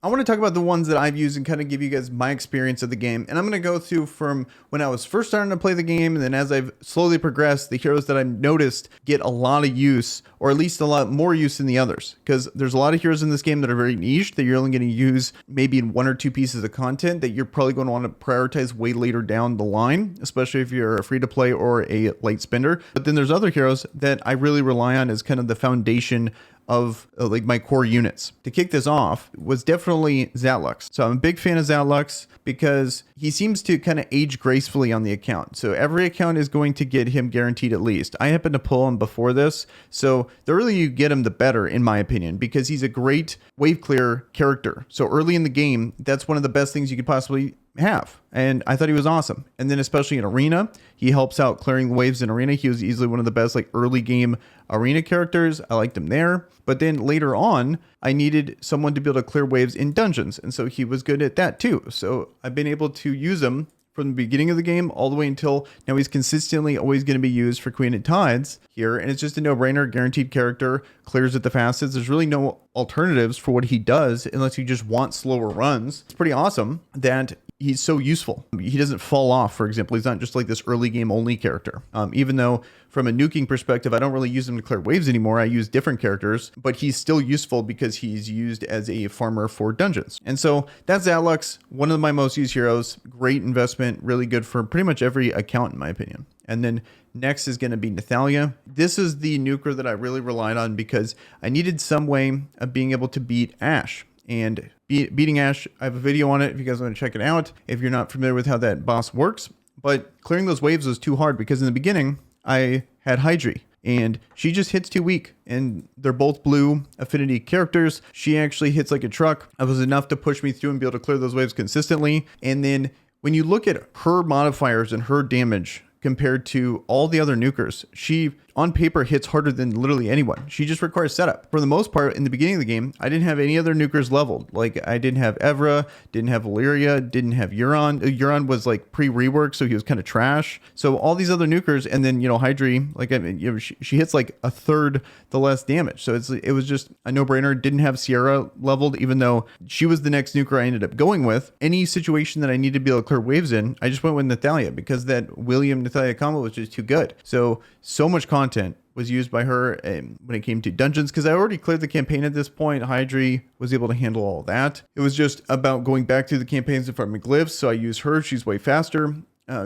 I want to talk about the ones that I've used and kind of give you guys my experience of the game. And I'm going to go through from when I was first starting to play the game, and then as I've slowly progressed, the heroes that I've noticed get a lot of use, or at least a lot more use than the others. Because there's a lot of heroes in this game that are very niche, that you're only going to use maybe in one or two pieces of content that you're probably going to want to prioritize way later down the line, especially if you're a free to play or a light spender. But then there's other heroes that I really rely on as kind of the foundation of like my core units. To kick this off was definitely Zatlux. So I'm a big fan of Zatlux because he seems to kind of age gracefully on the account. So every account is going to get him guaranteed at least. I happen to pull him before this, so the earlier you get him, the better, in my opinion, because he's a great wave clear character. So early in the game, that's one of the best things you could possibly have, and I thought he was awesome. And then especially in arena, he helps out clearing waves in arena. He was easily one of the best like early game arena characters. I liked him there. But then later on, I needed someone to be able to clear waves in dungeons, and so he was good at that too. So I've been able to use him from the beginning of the game all the way until now. He's consistently always going to be used for Queen of Tides here, and it's just a no-brainer. Guaranteed character, clears it the fastest. There's really no alternatives for what he does unless you just want slower runs. It's pretty awesome that he's so useful. He doesn't fall off, for example. He's not just like this early game only character. Even though from a nuking perspective, I don't really use him to clear waves anymore. I use different characters, but he's still useful because he's used as a farmer for dungeons. And so that's Zatlux, one of my most used heroes. Great investment, really good for pretty much every account in my opinion. And then next is going to be Nathalia. This is the nuker that I really relied on because I needed some way of being able to beat Ashe. And beating Ashe, I have a video on it if you guys want to check it out, if you're not familiar with how that boss works. But clearing those waves was too hard because in the beginning, I had Hydri, and she just hits too weak, and they're both blue affinity characters. She actually hits like a truck. That was enough to push me through and be able to clear those waves consistently. And then when you look at her modifiers and her damage compared to all the other nukers, she on paper hits harder than literally anyone. She just requires setup. For the most part, in the beginning of the game, I didn't have any other nukers leveled. Like I didn't have Evra, didn't have Valyria, didn't have Euron. Euron was like pre-rework, so he was kind of trash. So all these other nukers, and then Hydri, like I mean, she hits like a third the less damage. So it was just a no-brainer. Didn't have Sierra leveled, even though she was the next nuker I ended up going with. Any situation that I needed to be able to clear waves in, I just went with Nathalia because that William Nathalia combo was just too good. So much content was used by her when it came to dungeons, because I already cleared the campaign at this point. Hydri was able to handle all that. It was just about going back through the campaigns and farming glyphs, so I use her. She's way faster.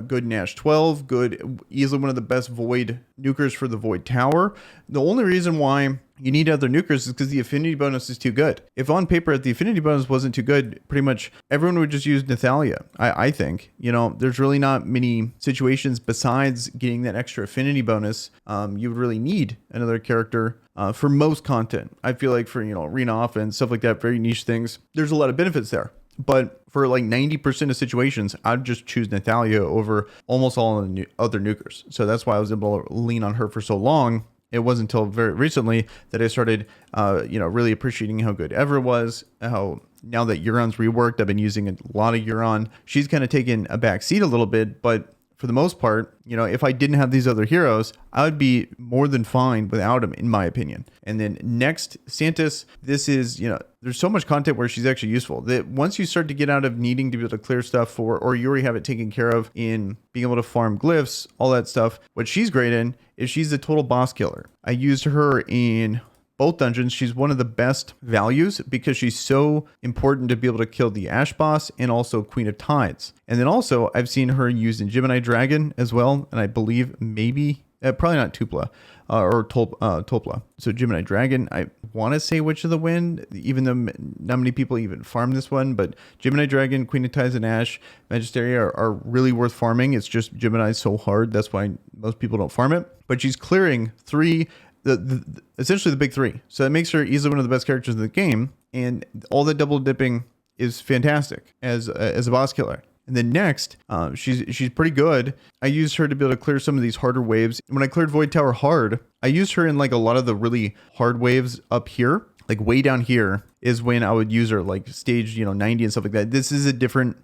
Good Nash 12, good, easily one of the best Void nukers for the Voidtower. The only reason why you need other nukers is because the affinity bonus is too good. If on paper the affinity bonus wasn't too good, pretty much everyone would just use Nathalia. I think, there's really not many situations besides getting that extra affinity bonus. You would really need another character for most content. I feel like for, arena offense, stuff like that, very niche things, there's a lot of benefits there. But for like 90% of situations, I'd just choose Nathalia over almost all of the other nukers. So that's why I was able to lean on her for so long. It wasn't until very recently that I started, really appreciating how good Evra was. How now that Euron's reworked, I've been using a lot of Euron. She's kind of taken a back seat a little bit, but for the most part, if I didn't have these other heroes, I would be more than fine without them, in my opinion. And then next, Santis. This is, there's so much content where she's actually useful that once you start to get out of needing to be able to clear stuff or you already have it taken care of in being able to farm glyphs, all that stuff, what she's great in is she's a total boss killer. I used her in both dungeons. She's one of the best values because she's so important to be able to kill the Ashe boss and also Queen of Tides. And then also I've seen her used in Gemini Dragon as well. And I believe maybe, probably not Tupla or Topla. So Gemini Dragon, I want to say Witch of the Wind, even though not many people even farm this one, but Gemini Dragon, Queen of Tides and Ashe, Magisteria are really worth farming. It's just Gemini's so hard. That's why most people don't farm it. But she's clearing essentially the big three. So that makes her easily one of the best characters in the game. And all the double dipping is fantastic as a boss killer. And then next, she's pretty good. I used her to be able to clear some of these harder waves. When I cleared Voidtower hard, I used her in like a lot of the really hard waves up here. Like way down here is when I would use her, like stage 90 and stuff like that. This is a different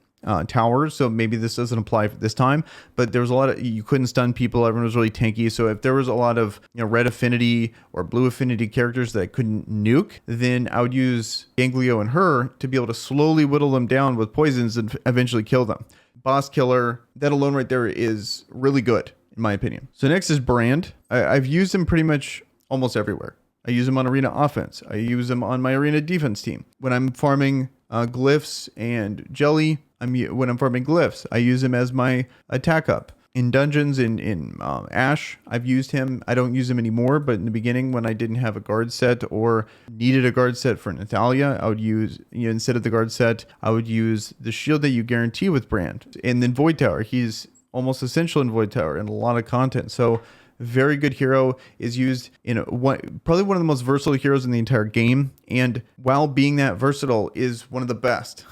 towers, so maybe this doesn't apply this time, but there was a lot of, you couldn't stun people, everyone was really tanky. So if there was a lot of, you know, red affinity or blue affinity characters that couldn't nuke, then I would use Ganglio and her to be able to slowly whittle them down with poisons and eventually kill them. Boss killer, that alone right there is really good in my opinion. So next is Brand. I've used him pretty much almost everywhere. I use him on arena offense. I use him on my arena defense team. When I'm farming glyphs and jelly, when I'm farming glyphs, I use him as my attack up. In dungeons, in Ash, I've used him. I don't use him anymore, but in the beginning when I didn't have a guard set or needed a guard set for Nathalia, I would use, you know, instead of the guard set, I would use the shield that you guarantee with Brand. And then Voidtower, he's almost essential in Voidtower and a lot of content. So very good hero, is used in probably one of the most versatile heroes in the entire game, and while being that versatile is one of the best.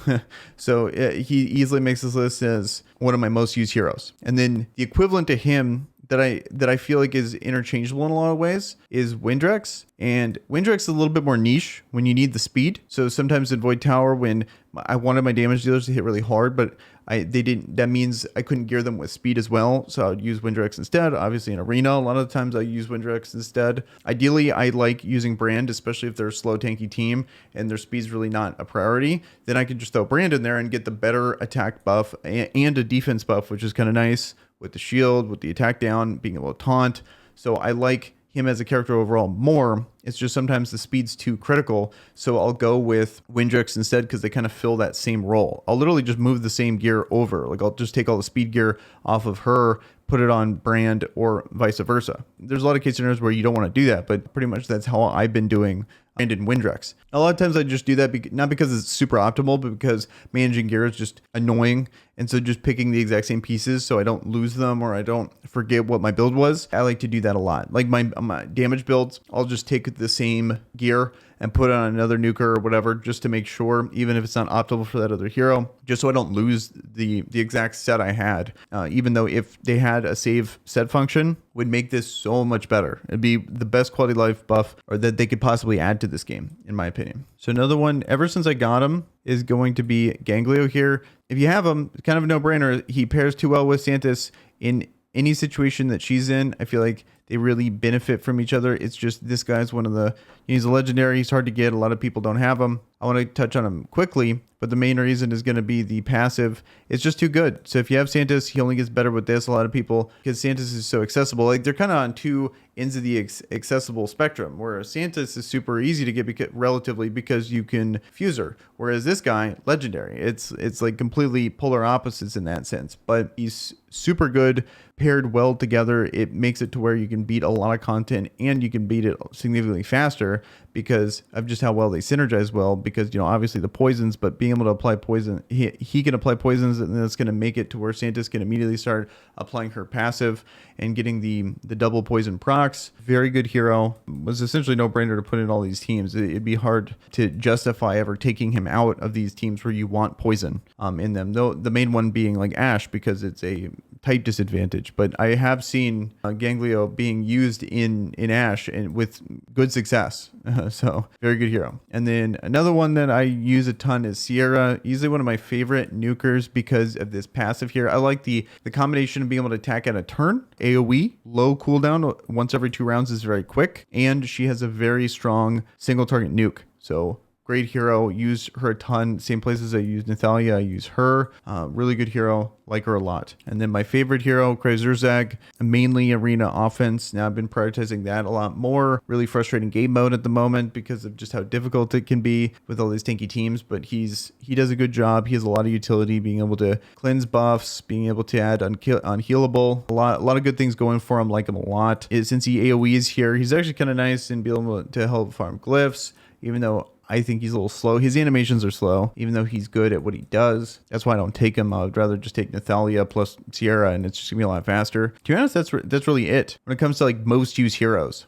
So he easily makes this list as one of my most used heroes. And then the equivalent to him that I feel like is interchangeable in a lot of ways is Windrex. And Windrex is a little bit more niche when you need the speed. So sometimes in Voidtower, when I wanted my damage dealers to hit really hard, but they didn't, that means I couldn't gear them with speed as well. So I would use Windrex instead. Obviously in arena, a lot of the times I use Windrex instead. Ideally, I like using Brand, especially if they're a slow tanky team and their speed's really not a priority. Then I can just throw Brand in there and get the better attack buff and a defense buff, which is kind of nice with the shield, with the attack down, being able to taunt. So I like him as a character overall more. It's just sometimes the speed's too critical. So I'll go with Windrex instead because they kind of fill that same role. I'll literally just move the same gear over. Like I'll just take all the speed gear off of her, put it on Brand, or vice versa. There's a lot of case scenarios where you don't want to do that, but pretty much that's how I've been doing Brand and Windrex. A lot of times I just do that not because it's super optimal, but because managing gear is just annoying. And so just picking the exact same pieces so I don't lose them or I don't forget what my build was. I like to do that a lot. Like my damage builds, I'll just take the same gear and put it on another nuker or whatever, just to make sure, even if it's not optimal for that other hero, just so I don't lose the exact set I had. Even though if they had a save set function, would make this so much better. It'd be the best quality of life buff or that they could possibly add to this game, in my opinion. So another one, ever since I got him, is going to be Ganglio here. If you have him, it's kind of a no-brainer. He pairs too well with Santis in any situation that she's in. I feel like they really benefit from each other. It's just this guy's one of the, he's a legendary. He's hard to get. A lot of people don't have him. I want to touch on him quickly, but the main reason is going to be the passive. It's just too good. So if you have Santis, he only gets better with this. A lot of people, because Santis is so accessible, like they're kind of on two ends of the accessible spectrum, where Santis is super easy to get relatively because you can fuse her. Whereas this guy, legendary, it's like completely polar opposites in that sense, but he's super good paired well together. It makes it to where you can beat a lot of content and you can beat it significantly faster because of just how well they synergize well, because, you know, obviously the poisons, but being able to apply poison, he can apply poisons, and that's going to make it to where Santis can immediately start applying her passive and getting the double poison procs. Very good hero. Was essentially no brainer to put in all these teams. It'd be hard to justify ever taking him out of these teams where you want poison in them, though the main one being like Ash, because it's a type disadvantage. But I have seen Ganglio being used in Ash and with good success. So very good hero. And then another one that I use a ton is Sierra. Easily one of my favorite nukers because of this passive here. I like the combination of being able to attack at a turn, AoE, low cooldown, once every 2 rounds is very quick, and she has a very strong single target nuke. So great hero. Use her a ton. Same places I use Nathalia, I use her. Really good hero. Like her a lot. And then my favorite hero, Krayzurzag, mainly arena offense. Now I've been prioritizing that a lot more. Really frustrating game mode at the moment because of just how difficult it can be with all these tanky teams. But he does a good job. He has a lot of utility, being able to cleanse buffs, being able to add unhealable. A lot of good things going for him. Like him a lot. Since he AoEs here, he's actually kind of nice and be able to help farm glyphs, even though I think he's a little slow. His animations are slow, even though he's good at what he does. That's why I don't take him. I would rather just take Nathalia plus Sierra, and it's just gonna be a lot faster. To be honest, that's really it when it comes to like most used heroes.